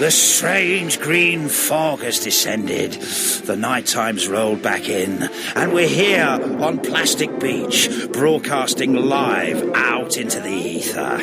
The strange green fog has descended. The night time's rolled back in. And we're here on Plastic Beach, broadcasting live out into the ether.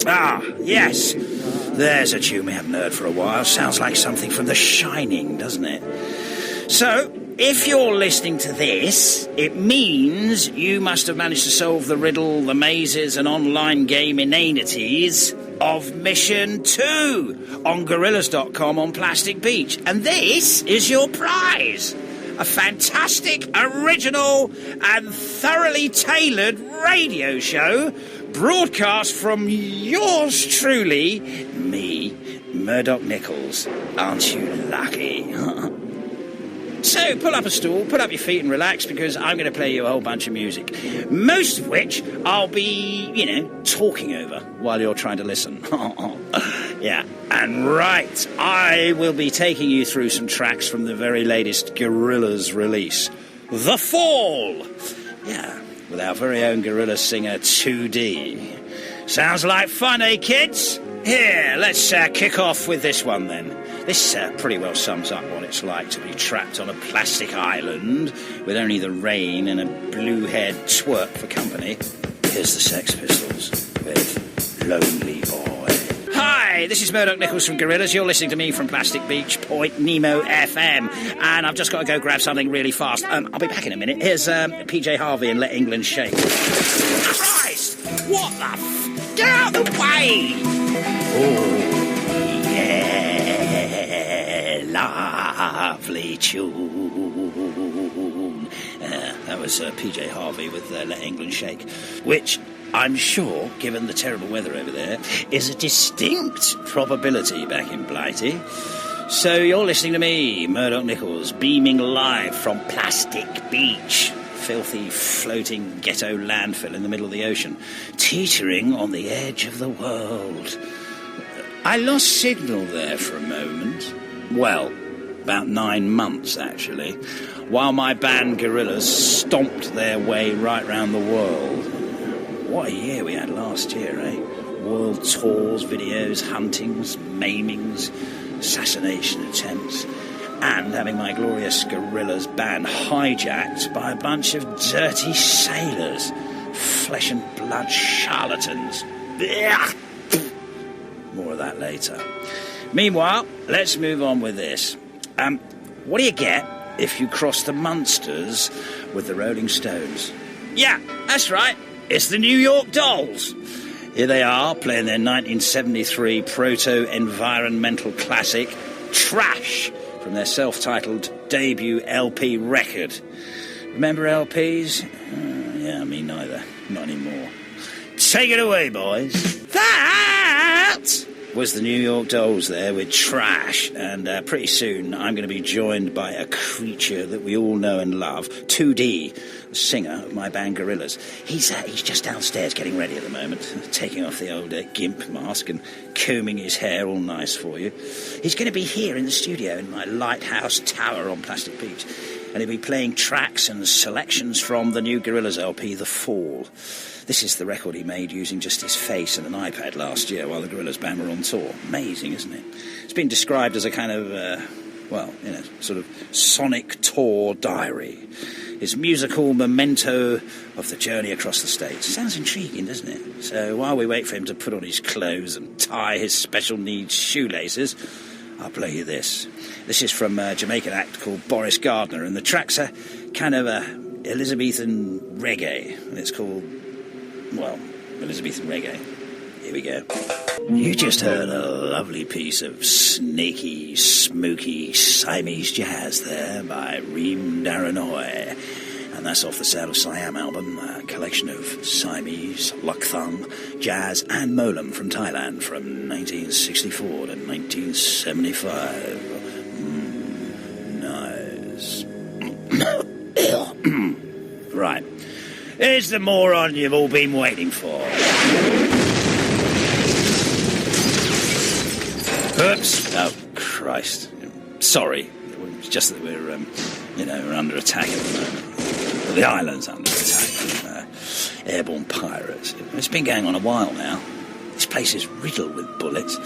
Ah, yes. There's a tune we haven't heard for a while. Sounds like something from The Shining, doesn't it? So, if you're listening to this, it means you must have managed to solve the riddle, the mazes and online game inanities of Mission 2 on Gorillaz.com on Plastic Beach. And this is your prize. A fantastic, original and thoroughly tailored radio show broadcast from yours truly, me, Murdoc Nichols. Aren't you lucky? So, pull up a stool, put up your feet and relax, because I'm going to play you a whole bunch of music. Most of which I'll be, talking over while you're trying to listen. Yeah, and right, I will be taking you through some tracks from the very latest Gorillaz release, The Fall. Yeah, with our very own Gorillaz singer 2D. Sounds like fun, eh, kids? Here, let's kick off with this one then. This pretty well sums up what it's like to be trapped on a plastic island with only the rain and a blue-haired twerp for company. Here's the Sex Pistols with Lonely Boy. Hi, this is Murdoc Nichols from Gorillaz. You're listening to me from Plastic Beach, Point Nemo FM. And I've just got to go grab something really fast. I'll be back in a minute. Here's PJ Harvey and Let England Shake. Christ! What the f... Get out of the way! Oh, yeah, lovely tune. That was PJ Harvey with Let England Shake, which I'm sure, given the terrible weather over there, is a distinct probability back in Blighty. So you're listening to me, Murdoc Nichols, beaming live from Plastic Beach, filthy, floating ghetto landfill in the middle of the ocean, teetering on the edge of the world. I lost signal there for a moment. Well, about 9 months, actually, while my band Gorillaz stomped their way right round the world. What a year we had last year, eh? World tours, videos, huntings, maimings, assassination attempts, and having my glorious Gorillaz band hijacked by a bunch of dirty sailors, flesh and blood charlatans. More of that later. Meanwhile, let's move on with this. What do you get if you cross the Munsters with the Rolling Stones? Yeah, that's right. It's the New York Dolls. Here they are, playing their 1973 proto-environmental classic, Trash, from their self-titled debut LP record. Remember LPs? Yeah, me neither. Not anymore. Take it away, boys. That was the New York Dolls there with Trash, and pretty soon I'm going to be joined by a creature that we all know and love, 2D, the singer of my band Gorillaz. He's just downstairs getting ready at the moment, taking off the old gimp mask and combing his hair all nice for you. He's going to be here in the studio in my lighthouse tower on Plastic Beach, and he'll be playing tracks and selections from the new Gorillaz LP, The Fall. This is the record he made using just his face and an iPad last year while the Gorillaz band were on tour. Amazing, isn't it? It's been described as a kind of, sort of sonic tour diary. His musical memento of the journey across the States. Sounds intriguing, doesn't it? So while we wait for him to put on his clothes and tie his special needs shoelaces, I'll play you this. This is from a Jamaican act called Boris Gardiner, and the track's a kind of a Elizabethan reggae, and it's called... well, Elizabethan reggae. Here we go. You just heard a lovely piece of snaky, smoky Siamese jazz there by Ream Daranoi. And that's off the Sound of Siam album, a collection of Siamese, Lukthang, jazz and molam from Thailand from 1964 to 1975. Nice. Right. Here's the moron you've all been waiting for. Oops. Oh, Christ. Sorry. It's just that we're under attack at the moment. The island's under attack from airborne pirates. It's been going on a while now. This place is riddled with bullets.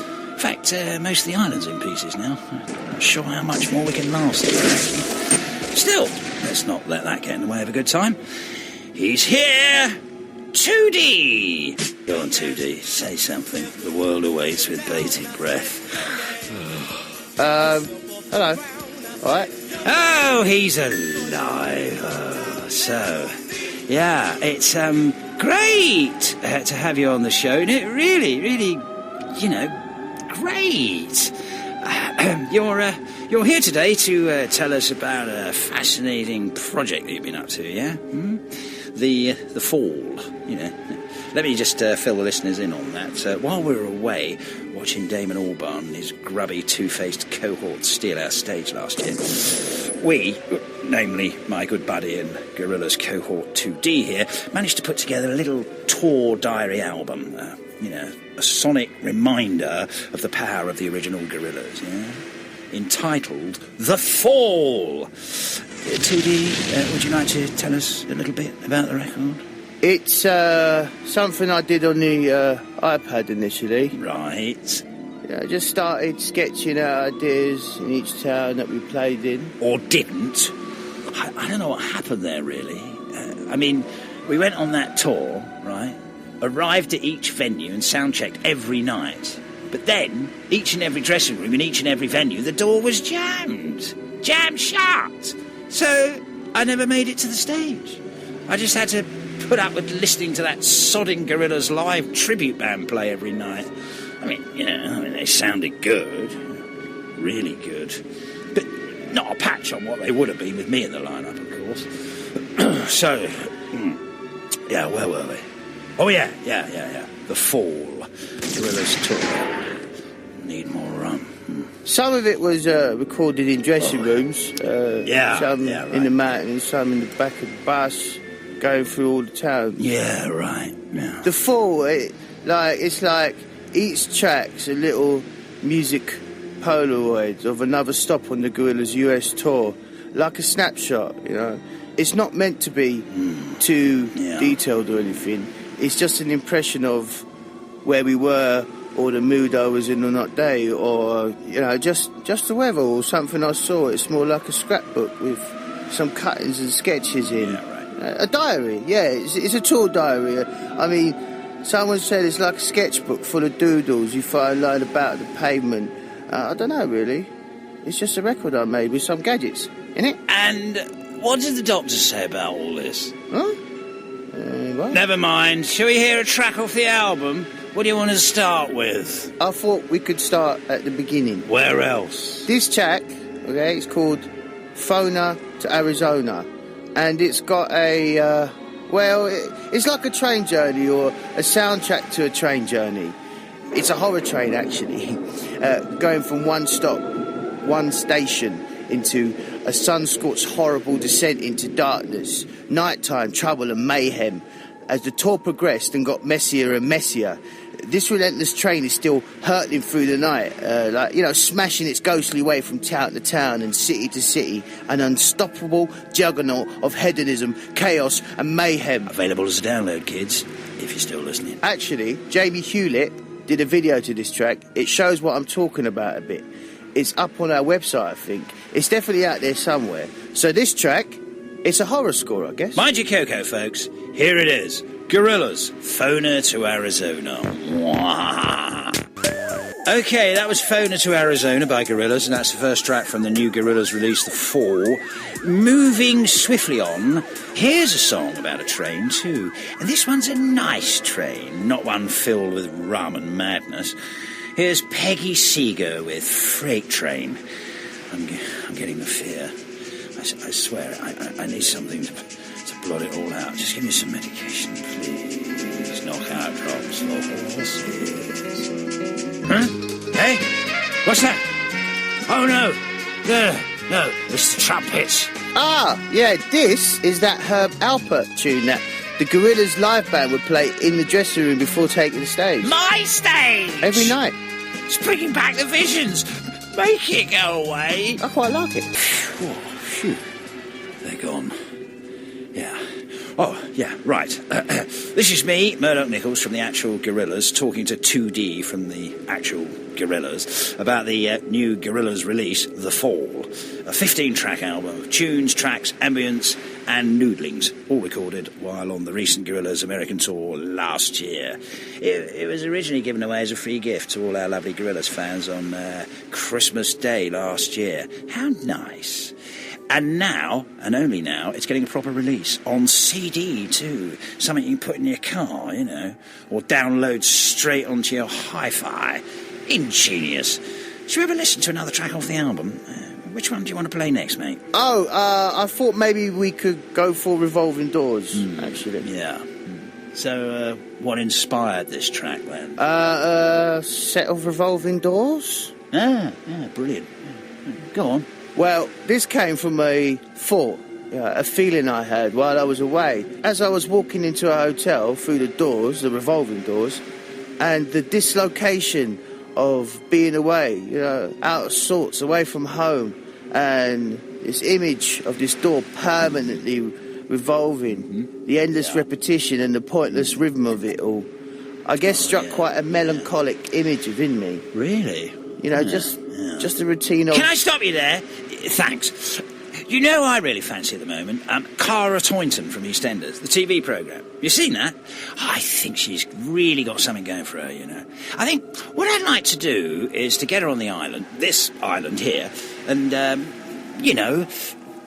fact, most of the island's in pieces now. I'm not sure how much more we can last. Still, let's not let that get in the way of a good time. He's here! 2D! Go on, 2D, say something. The world awaits with bated breath. Hello. All right. Oh, he's alive. Oh, so, yeah, it's great to have you on the show. Really, you know, great. You're here today to tell us about a fascinating project that you've been up to, yeah? The Fall, you know. Let me just fill the listeners in on that. While we were away watching Damon Albarn and his grubby, two-faced cohort steal our stage last year, we, namely my good buddy and Gorillaz cohort 2D here, managed to put together a little tour diary album, you know, a sonic reminder of the power of the original Gorillaz, yeah? Entitled The Fall. 2D, would you like to tell us a little bit about the record? It's something I did on the iPad initially. Right. Yeah, I just started sketching out ideas in each town that we played in. Or didn't. I don't know what happened there, really. I mean, we went on that tour, right? Arrived at each venue and sound-checked every night. But then, each and every dressing room in each and every venue, the door was jammed. Jammed shut. So, I never made it to the stage. I just had to put up with listening to that sodding Gorillaz live tribute band play every night. I mean, you know, they sounded good. Really good. But not a patch on what they would have been with me in the lineup, of course. So, yeah, where were we? Oh, yeah. The Fall. Gorillaz tour. Need more rum. Some of it was recorded in dressing rooms. Some right. in the mountains, some in the back of the bus, going through all the towns. Yeah, right. Yeah. The Fall, it's like each track's a little music Polaroid of another stop on the Gorillaz US tour, like a snapshot, you know. It's not meant to be too detailed or anything. It's just an impression of where we were, or the mood I was in on that day, or, you know, just the weather or something I saw. It's more like a scrapbook with some cuttings and sketches in. Yeah, right. A diary, yeah, it's a tour diary. I mean, someone said it's like a sketchbook full of doodles you find lying about the pavement. I don't know, really. It's just a record I made with some gadgets, innit? And what did the doctor say about all this? Huh? What? Never mind. Shall we hear a track off the album? What do you want to start with? I thought we could start at the beginning. Where else? This track, okay, it's called Phoner to Arizona. And it's got a, it's like a train journey or a soundtrack to a train journey. It's a horror train, actually, going from one stop, one station, into a sun-scorched, horrible descent into darkness, nighttime, trouble and mayhem. As the tour progressed and got messier and messier, this relentless train is still hurtling through the night, smashing its ghostly way from town to town and city to city, an unstoppable juggernaut of hedonism, chaos and mayhem. Available as a download, kids, if you're still listening. Actually, Jamie Hewlett did a video to this track. It shows what I'm talking about a bit. It's up on our website, I think. It's definitely out there somewhere. So this track, it's a horror score, I guess. Mind your cocoa, folks. Here it is. Gorillaz, Phoner to Arizona. Okay, that was Phoner to Arizona by Gorillaz, and that's the first track from the new Gorillaz release, The Fall. Moving swiftly on, here's a song about a train too. And this one's a nice train, not one filled with rum and madness. Here's Peggy Seeger with Freight Train. I'm getting the fear. I swear, I need something to blot it all out. Just give me some medication, please. Knockout drops for horses. Huh? Hey? What's that? Oh, no. No, it's the trumpets. Ah, yeah, this is that Herb Alpert tune that the Gorillaz live band would play in the dressing room before taking the stage. My stage! Every night. It's bringing back the visions. Make it go away. I quite like it. Phew. They're gone. Yeah. Oh, yeah, right. This is me, Murdoc Nichols, from the actual Gorillaz, talking to 2D from the actual Gorillaz about the new Gorillaz release, The Fall, a 15-track album of tunes, tracks, ambience and noodlings, all recorded while on the recent Gorillaz American tour last year. It was originally given away as a free gift to all our lovely Gorillaz fans on Christmas Day last year. How nice. And now, and only now, it's getting a proper release on CD too. Something you can put in your car, you know, or download straight onto your hi-fi. Ingenious. Should we ever listen to another track off the album? Which one do you want to play next, mate? I thought maybe we could go for Revolving Doors, actually. Yeah. So, what inspired this track, then? Set of Revolving Doors? Yeah, brilliant. Go on. Well, this came from a thought, a feeling I had while I was away. As I was walking into a hotel through the doors, the revolving doors, and the dislocation of being away, you know, out of sorts, away from home, and this image of this door permanently revolving, the endless repetition and the pointless rhythm of it all, I guess struck quite a melancholic image within me. Really? You know, just a routine of... Can I stop you there? Thanks. You know I really fancy at the moment Cara Toynton from EastEnders, the TV programme. You seen that? I think she's really got something going for her, you know. I think what I'd like to do is to get her on the island, this island here, and, you know,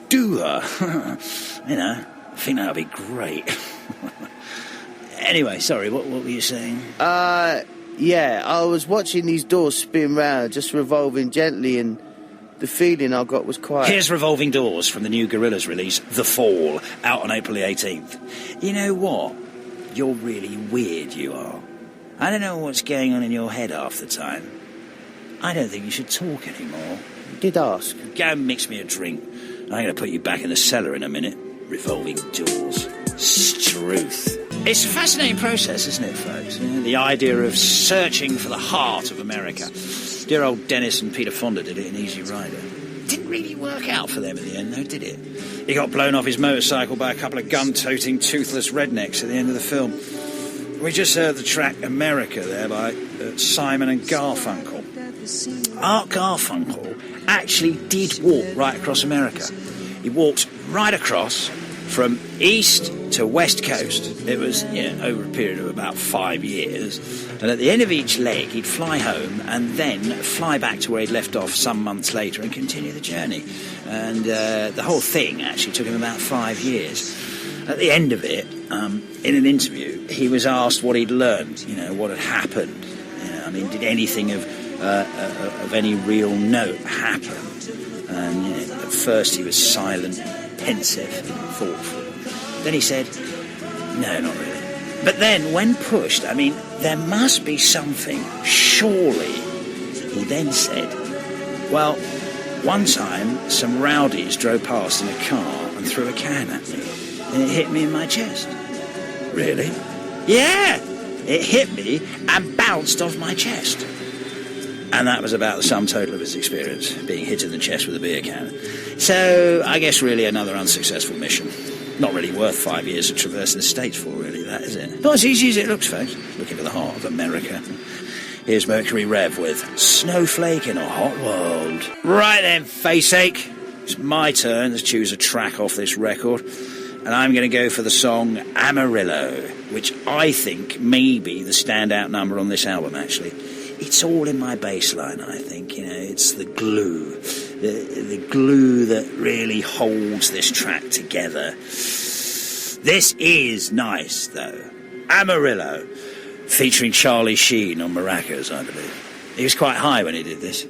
do her. You know, I think that would be great. Anyway, sorry, what were you saying? Yeah, I was watching these doors spin round, just revolving gently, and the feeling I got was quite... Here's Revolving Doors from the new Gorillaz release, The Fall, out on April the 18th. You know what? You're really weird, you are. I don't know what's going on in your head half the time. I don't think you should talk anymore. Did ask. Go and mix me a drink. I'm going to put you back in the cellar in a minute. Revolving Doors. Struth. It's a fascinating process, isn't it, folks? You know, the idea of searching for the heart of America. Dear old Dennis and Peter Fonda did it in Easy Rider. Didn't really work out for them in the end, though, did it? He got blown off his motorcycle by a couple of gun-toting, toothless rednecks at the end of the film. We just heard the track America there by Simon and Garfunkel. Art Garfunkel actually did walk right across America. He walked right across from east to west coast. It was, over a period of about 5 years. And at the end of each leg, he'd fly home and then fly back to where he'd left off some months later and continue the journey. And the whole thing actually took him about 5 years. At the end of it, in an interview, he was asked what he'd learned, what had happened. Did anything of any real note happen? And at first he was silent, pensive, thoughtful. Then he said, no, not really. But then, when pushed, there must be something, surely. He then said, well, one time, some rowdies drove past in a car and threw a can at me, and it hit me in my chest. Really? Yeah! It hit me and bounced off my chest. And that was about the sum total of his experience, being hit in the chest with a beer can. So, I guess really another unsuccessful mission. Not really worth 5 years of traversing the States for, really, that, is it? Not as easy as it looks, folks. Look into the heart of America. Here's Mercury Rev with Snowflake in a Hot World. Right then, faceache. It's my turn to choose a track off this record. And I'm going to go for the song Amarillo, which I think may be the standout number on this album, actually. It's all in my bass line, I think. It's the glue. The glue that really holds this track together. This is nice, though. Amarillo, featuring Charlie Sheen on maracas, I believe. He was quite high when he did this.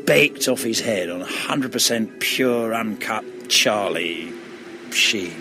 Baked off his head on 100% pure, uncut Charlie Sheen.